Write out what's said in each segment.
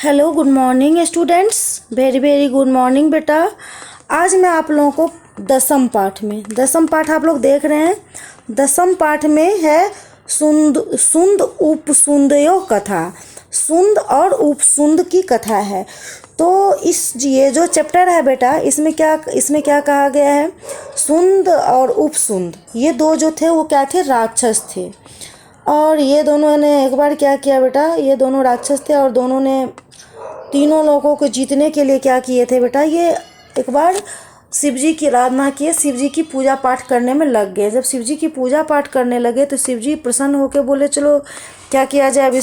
Hello good morning students. Very very good morning बेटा। आज मैं आप लोगों को दसम पाठ आप लोग देख रहे हैं। दसम पाठ में है सुंद सुंद उपसुंदयो कथा। सुंद और उपसुंद की कथा है। तो ये जो चैप्टर है बेटा, इसमें क्या कहा गया है? सुंद और उपसुंद ये दो जो थे वो क्या थे? राक्षस थे। और ये दोनों ने एक बार क्या किया बेटा, ये दोनों राक्षस थे और दोनों ने तीनों लोगों को जीतने के लिए क्या किए थे बेटा, ये एक बार शिव जी की आराधना किए, शिव जी की पूजा पाठ करने में लग गए। जब शिव जी की पूजा पाठ करने लगे तो शिव जी प्रसन्न होकर बोले चलो क्या किया जाए, अब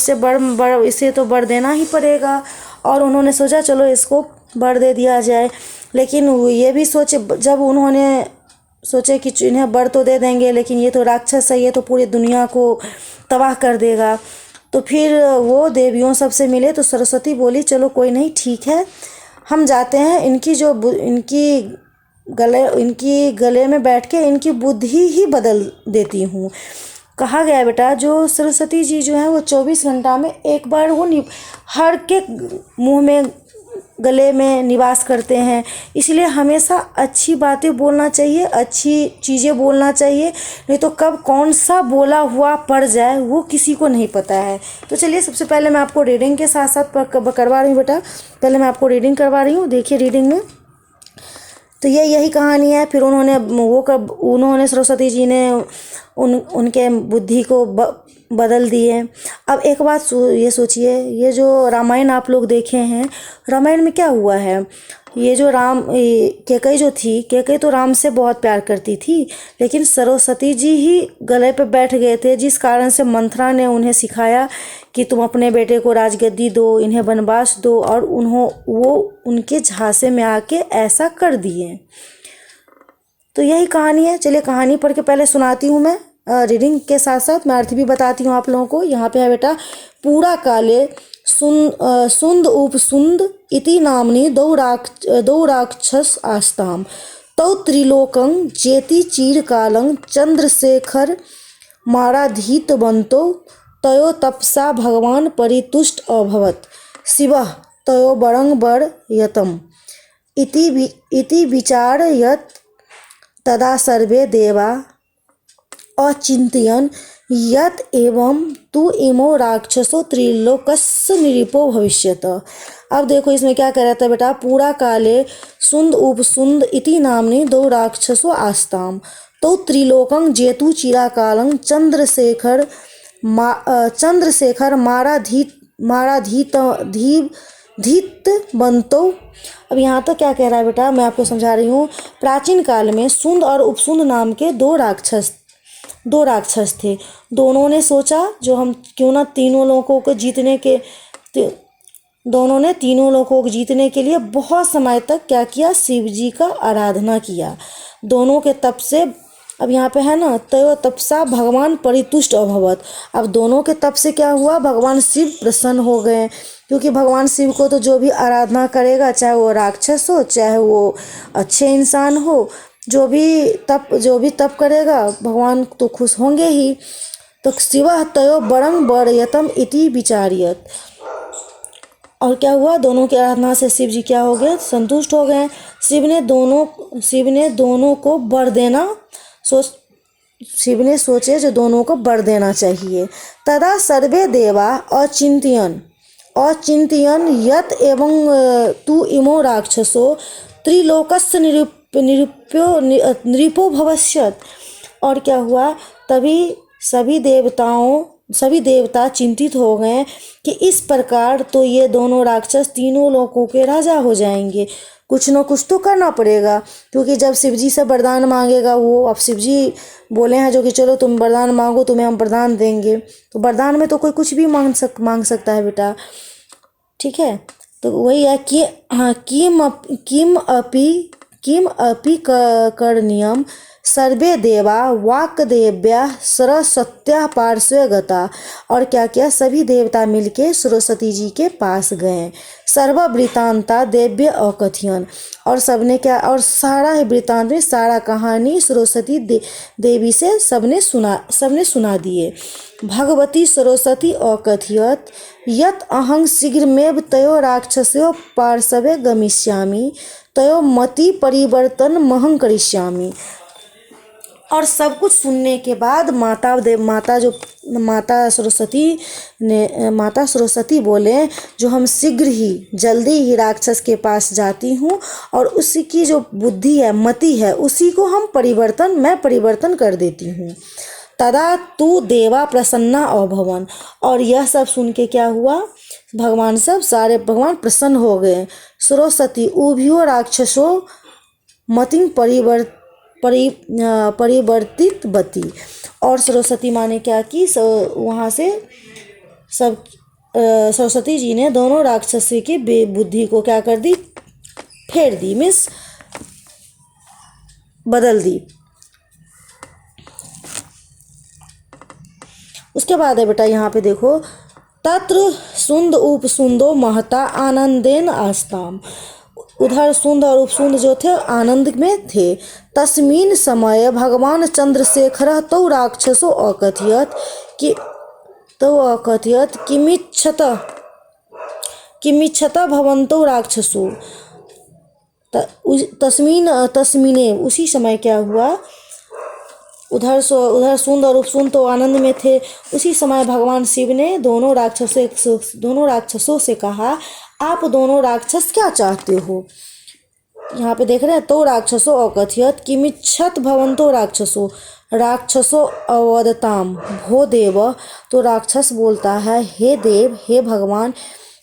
इसे तो वर देना ही पड़ेगा। और उन्होंने सोचा चलो इसको वर दे दिया जाए। लेकिन ये भी सोचे, जब उन्होंने सोचे कि इन्हें वर तो दे देंगे, लेकिन ये तो राक्षस है, ये तो पूरी दुनिया को तबाह कर देगा। तो फिर वो देवियों सबसे मिले तो सरस्वती बोली चलो कोई नहीं, ठीक है, हम जाते हैं, इनकी गले में बैठ के इनकी बुद्धि ही बदल देती हूँ। कहा गया बेटा जो सरस्वती जी जो है वो 24 घंटा में एक बार वो हर के मुंह में गले में निवास करते हैं। इसलिए हमेशा अच्छी बातें बोलना चाहिए, अच्छी चीज़ें बोलना चाहिए, नहीं तो कब कौन सा बोला हुआ पड़ जाए वो किसी को नहीं पता है। तो चलिए सबसे पहले मैं आपको रीडिंग के साथ साथ करवा रही हूँ बेटा। पहले मैं आपको रीडिंग करवा रही हूँ, देखिए रीडिंग में। तो यही कहानी है। फिर उन्होंने सरस्वती जी ने उनके बुद्धि को बदल दिए। अब एक बात ये सोचिए, ये जो रामायण आप लोग देखे हैं, रामायण में क्या हुआ है? ये जो कैकई जो थी, कैकई तो राम से बहुत प्यार करती थी, लेकिन सरस्वती जी ही गले पे बैठ गए थे, जिस कारण से मंथरा ने उन्हें सिखाया कि तुम अपने बेटे को राजगद्दी दो, इन्हें वनवास दो, और वो उनके झांसे में आके ऐसा कर दिए। तो यही कहानी है। चलिए कहानी पढ़ के पहले सुनाती हूँ मैं, रीडिंग के साथ साथ मैं अर्थ भी बताती हूँ आप लोगों को। यहाँ पे है बेटा, पूरा काले सुंद उपसुंद इति नामनी दौ राक्षस आस्ताम तौ त्रिलोकं जेति चीरकालं चंद्रशेखर माराधीतवन्तो तयो तपसा भगवान परितुष्ट अभवत् शिवः तयो वरं वरयतम् इति विचारयत् तदा सर्वे देवा अचिंतयन् यत् एवं तु इमो राक्षसो त्रिलोकस्य निरीपो भविष्यत। अब देखो इसमें क्या कह रहा था बेटा, पूरा काले सुंद उपसुंद इति नामनी दो राक्षसो आस्ताम तो त्रिलोकं जेतु चिराकालं चंद्रशेखर माराधीत बंतो। अब यहाँ तो क्या कह रहा है बेटा, मैं आपको समझा रही हूँ। प्राचीन काल में सुंद और उपसुंद नाम के दो राक्षस थे। दोनों ने सोचा जो हम क्यों ना दोनों ने तीनों लोगों को जीतने के लिए बहुत समय तक क्या किया, शिव जी का आराधना किया। दोनों के तप से, अब यहाँ पे है ना, तयो तपसा भगवान परितुष्ट अभवत। अब दोनों के तप से क्या हुआ, भगवान शिव प्रसन्न हो गए, क्योंकि भगवान शिव को तो जो भी आराधना करेगा, चाहे वो राक्षस हो चाहे वो अच्छे इंसान हो, जो भी तप करेगा भगवान तो खुश होंगे ही। तो शिवः तयो वरं वरयतम् इति विचार्यत। और क्या हुआ, दोनों की आराधना से शिव जी क्या हो गए, संतुष्ट हो गए। शिव ने दोनों को वर देना शिव ने सोचे जो दोनों को वर देना चाहिए। तदा सर्वे देवा अचिंतयन् यत् एवं तु इमो राक्षसो त्रिलोकस्य निरीपो भविष्यत्। और क्या हुआ, तभी सभी देवता चिंतित हो गए कि इस प्रकार तो ये दोनों राक्षस तीनों लोकों के राजा हो जाएंगे, कुछ न कुछ तो करना पड़ेगा। क्योंकि जब शिव जी से वरदान मांगेगा वो, अब शिव जी बोले हैं जो कि चलो तुम वरदान मांगो, तुम्हें हम वरदान देंगे। तो वरदान में तो कोई कुछ भी मांग सकता है बेटा, ठीक है। तो वही है कि हाँ, किम अपि करणीयम सर्वे देवा वाक्देव्या सरस्वत्या पार्श्वे गता। और क्या किया, सभी देवता मिलके सरस्वती जी के पास गए। सर्व वृतांता देव्य अकथयन, और सबने क्या, और सारा ही वृतांत में सारा कहानी सरस्वती देवी से सबने सुना दिए। भगवती सरस्वती अकथयत यत अहं शीघ्रमेव तयो राक्षसयो पार्श्वे गमिष्यामि तयो मति परिवर्तन महं करिष्यामि। और सब कुछ सुनने के बाद माता सरस्वती बोले, जो हम शीघ्र ही जल्दी ही राक्षस के पास जाती हूँ और उसी की जो बुद्धि है, मति है, उसी को मैं परिवर्तन कर देती हूँ। तदा तू देवा प्रसन्ना अभवन। और यह सब सुन के क्या हुआ, सारे भगवान प्रसन्न हो गए। सरस्वती उभयो राक्षसो मतिं परिवर्तित बती। और सरस्वती माँ ने क्या की, वहाँ से सरस्वती जी ने दोनों राक्षसी की बुद्धि को क्या कर दी, फेर दी, मीन्स बदल दी। उसके बाद है बेटा यहाँ पे देखो, तत्र सुंद उपसुंदो महता आनंदेन आस्ताम। उधर सुंद और उपसुंद जो थे आनंद में थे। तस्मीन समय भगवान चंद्रशेखर तो राक्षसो अकथयत किमिच्छत भवंतो राक्षसो। तस्मीने उसी समय क्या हुआ, उधर सुंद और उपसुंद तो आनंद में थे। उसी समय भगवान शिव ने दोनों राक्षसों से कहा, आप दोनों राक्षस क्या चाहते हो। यहाँ पे देख रहे हैं, तो राक्षसो अकथयत किमिच्छत भवंतो राक्षसो अवदताम भो देव। तो राक्षस बोलता है, हे देव, हे भगवान,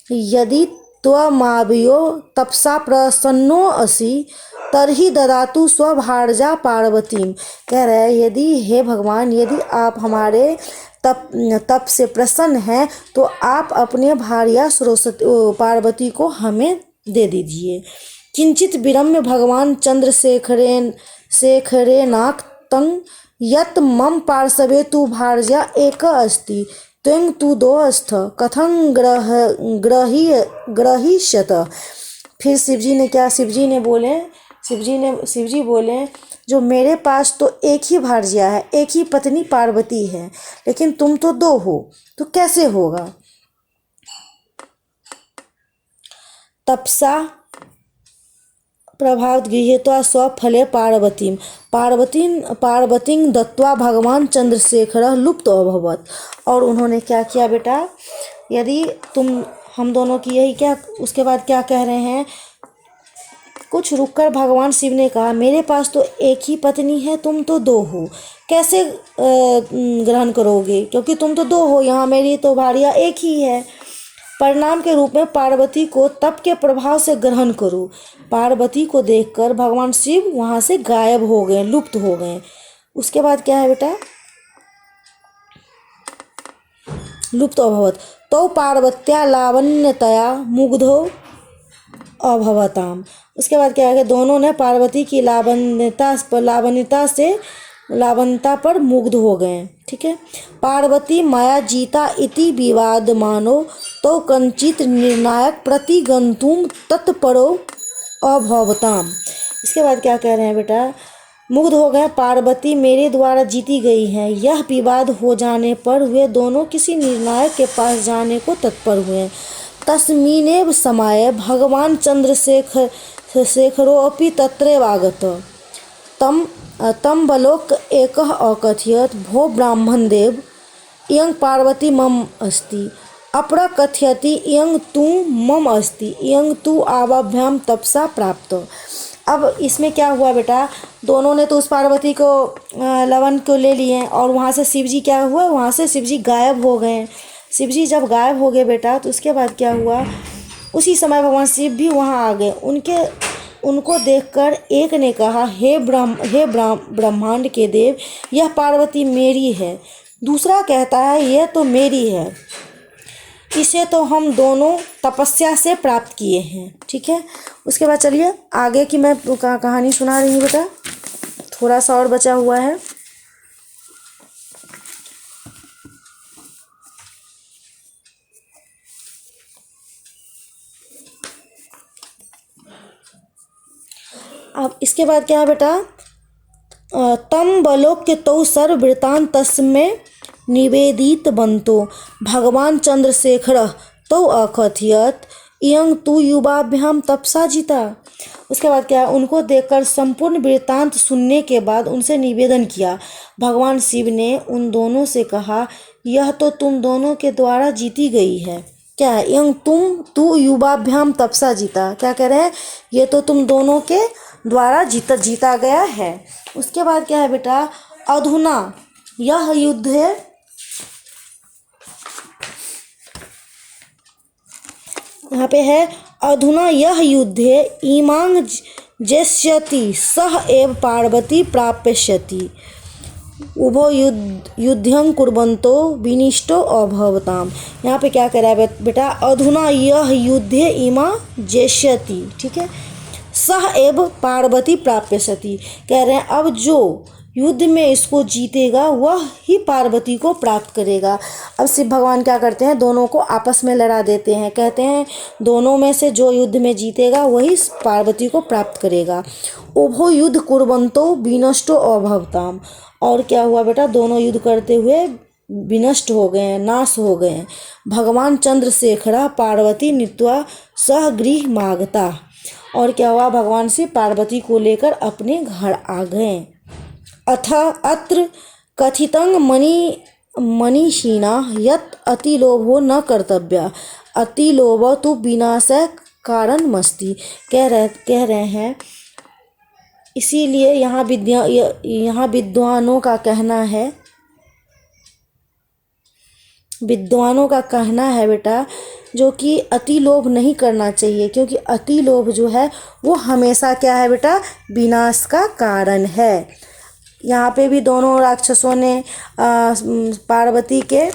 यदि त्वमावयो तपसा प्रसन्नो असि तरहि ददातु स्वभार्जा पार्वतीम। कह रहे हैं, यदि हे भगवान, यदि आप हमारे तप से प्रसन्न हैं तो आप अपने भार्या पार्वती को हमें दे दीजिए। किंचित विरम्य भगवान चंद्रशेखरेनाक तंग यत मम पार्श्वे तु भार्या एक अस्ति त्वं तु दोस्थ कथं ग्रहीष्यत। फिर शिवजी बोले, जो मेरे पास तो एक ही भार्या है, एक ही पत्नी पार्वती है, लेकिन तुम तो दो हो, तो कैसे होगा। तपसा प्रभाव गृहीत्वा स्वफले पार्वतीं दत्वा भगवान चंद्रशेखर लुप्त अभवत। और उन्होंने क्या किया बेटा, यदि हम दोनों की यही क्या, उसके बाद क्या कह रहे हैं, कुछ रुककर भगवान शिव ने कहा, मेरे पास तो एक ही पत्नी है, तुम तो दो हो, कैसे ग्रहण करोगे, क्योंकि तुम तो दो हो, यहाँ मेरी तो भार्या एक ही है। परिणाम के रूप में पार्वती को तप के प्रभाव से ग्रहण करो। पार्वती को देखकर भगवान शिव वहाँ से गायब हो गए, लुप्त हो गए। उसके बाद क्या है बेटा, लुप्त अभवत तो पार्वत्या लावण्यतया मुग्धो अभवताम। उसके बाद क्या है, दोनों ने पार्वती की लावण्यता पर मुग्ध हो गए। ठीक है। पार्वती माया जीता इति विवाद मानो तो कंचित निर्णायक प्रतिगंतुम तत्परो अभवताम। इसके बाद क्या कह रहे हैं बेटा, मुग्ध हो गए, पार्वती मेरे द्वारा जीती गई हैं, यह विवाद हो जाने पर वे दोनों किसी निर्णायक के पास जाने को तत्पर हुए। तस्मिनेव समाये भगवान चंद्रशेखरोऽपि तत्रैवागत तम बलोक एकः अकथयत भो ब्राह्मण देव इयं पार्वती मम अस्ति अप्रकथयति इयं तु मम अस्ति इयं तु आवाभ्याम तपसा प्राप्त। अब इसमें क्या हुआ बेटा, दोनों ने तो उस पार्वती को लवन को ले लिए और वहाँ से शिवजी क्या हुआ, वहाँ से शिवजी गायब हो गए। शिवजी जब गायब हो गए बेटा, तो उसके बाद क्या हुआ, उसी समय भगवान शिव भी वहाँ आ गए। उनको देखकर एक ने कहा, हे ब्रह्मांड के देव, यह पार्वती मेरी है। दूसरा कहता है, यह तो मेरी है, इसे तो हम दोनों तपस्या से प्राप्त किए हैं। ठीक है। उसके बाद चलिए आगे की मैं कहानी सुना रही हूँ बेटा, थोड़ा सा और बचा हुआ है। अब इसके बाद क्या है बेटा, तम बलोक्य तौ सर्व वृतांत तस्मै निवेदित बंतो भगवान चंद्रशेखर तौ अकथयत इयं तु युवाभ्याम तपसा जीता। उसके बाद क्या है, उनको देखकर संपूर्ण वृत्तांत सुनने के बाद उनसे निवेदन किया। भगवान शिव ने उन दोनों से कहा, यह तो तुम दोनों के द्वारा जीती गई है। क्या है, यंग तू युवाभ्याम तपसा जीता, क्या कह रहे हैं, ये तो तुम दोनों के द्वारा जीता गया है। उसके बाद क्या है बेटा, अधुना यह युद्ध है, यहाँ पे है अधुना यह युद्ध है, इमांग जेष्यति सह एव पार्वती प्राप्यष्यति उभो युद्धं कुर्वन्तो विनिष्टो अभवताम। यहाँ पे क्या कह रहा है बेटा, अधुना यह युद्ध है इमा जेष्यति, ठीक है, सह एव पार्वती प्राप्यष्यति, कह रहे हैं अब जो युद्ध में इसको जीतेगा वह ही पार्वती को प्राप्त करेगा। अब शिव भगवान क्या करते हैं, दोनों को आपस में लड़ा देते हैं, कहते हैं दोनों में से जो युद्ध में जीतेगा वही पार्वती को प्राप्त करेगा। उभो युद्ध कुर्वन्तो विनष्टो अभवताम, और क्या हुआ बेटा, दोनों युद्ध करते हुए विनष्ट हो गए हैं, नाश हो गए हैं। भगवान चंद्रशेखरा पार्वती नीत्वा सह गृह मागता, और क्या हुआ, भगवान शिव पार्वती को लेकर अपने घर आ गए। अथ अत्र कथितं मनीषिणा यत् अतिलोभो न कर्तव्य अतिलोभ तो विनाशः कारणमस्ति, कह रहे हैं इसीलिए यहाँ विद्वानों का कहना है बेटा, जो कि अति लोभ नहीं करना चाहिए, क्योंकि अति लोभ जो है वो हमेशा क्या है बेटा, विनाश का कारण है। यहाँ पे भी दोनों राक्षसों ने पार्वती के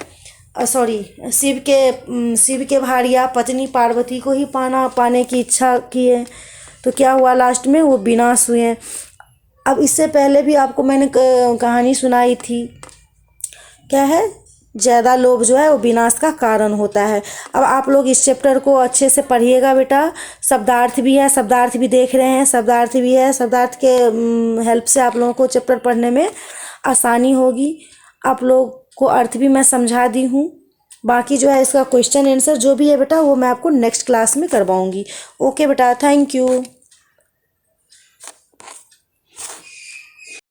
शिव के भार्या पत्नी पार्वती को ही पाने की इच्छा की है, तो क्या हुआ, लास्ट में वो विनाश हुए। अब इससे पहले भी आपको मैंने कहानी सुनाई थी, क्या है, ज़्यादा लोभ जो है वो विनाश का कारण होता है। अब आप लोग इस चैप्टर को अच्छे से पढ़िएगा बेटा, शब्दार्थ भी है, शब्दार्थ भी देख रहे हैं, शब्दार्थ भी है, शब्दार्थ के हेल्प से आप लोगों को चैप्टर पढ़ने में आसानी होगी। आप लोग को अर्थ भी मैं समझा दी हूँ, बाकी जो है इसका क्वेश्चन आंसर जो भी है बेटा वो मैं आपको नेक्स्ट क्लास में करवाऊँगी। ओके बेटा, थैंक यू।